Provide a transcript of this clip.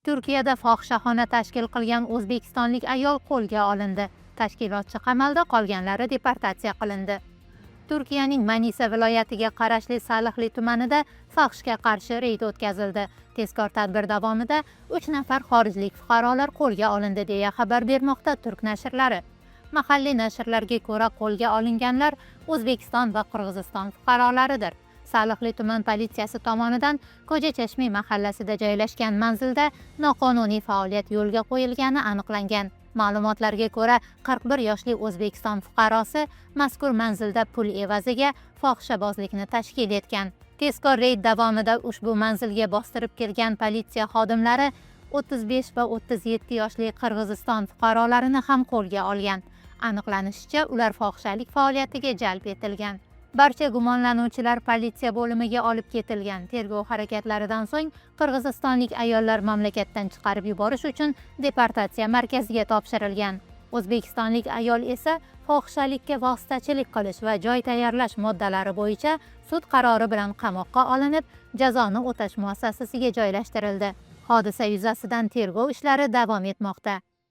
Turkiyada fohishaxona tashkil qilgan o'zbekistonlik ayol qo'lga olindi. Tashkilotchi qamalda, qolganlari deportatsiya qilindi. Turkiyaning Manisa viloyatiga qarashli Salihli tumanida fohishga qarshi reyd o'tkazildi. Tezkor tadbir davomida 3 nafar xorijlik fuqarolar qo'lga olindi deya xabar bermoqda Turk nashrlari. Mahalliy nashrlarga ko'ra, qo'lga olinganlar O'zbekiston va Qirg'iziston fuqarolaridir. Salihli tuman politsiyasi tomonidan Ko'jachashmi mahallasida joylashgan manzilda noqonuniy faoliyat yo'lga qo'yilgani aniqlangan. Ma'lumotlarga ko'ra, 41 yoshli O'zbekiston fuqarosi mazkur manzilda pul evaziga fohishabozlikni tashkil etgan. Tezkor reyd davomida ushbu manzilga bostirib kelgan politsiya xodimlari 35 va 37 yoshli Qirg'iziston fuqarolarini ham qo'lga olgan. Aniqlanishicha, ular fohishalik faoliyatiga jalb etilgan. Barcha gumonlanuvchilar politsiya bo'limiga olib ketilgan. Tergov harakatlaridan so'ng qirg'izistonlik ayollar mamlakatdan chiqarib yuborish uchun deportatsiya markaziga topshirilgan. O'zbekistonlik ayol esa fohishalikka vositachilik qilish va joy tayyorlash moddalari bo'yicha sud qarori bilan qamoqqa olinib, jazoni o'tash muassasasiga joylashtirildi. Hodisa yuzasidan tergov ishlari davom etmoqda.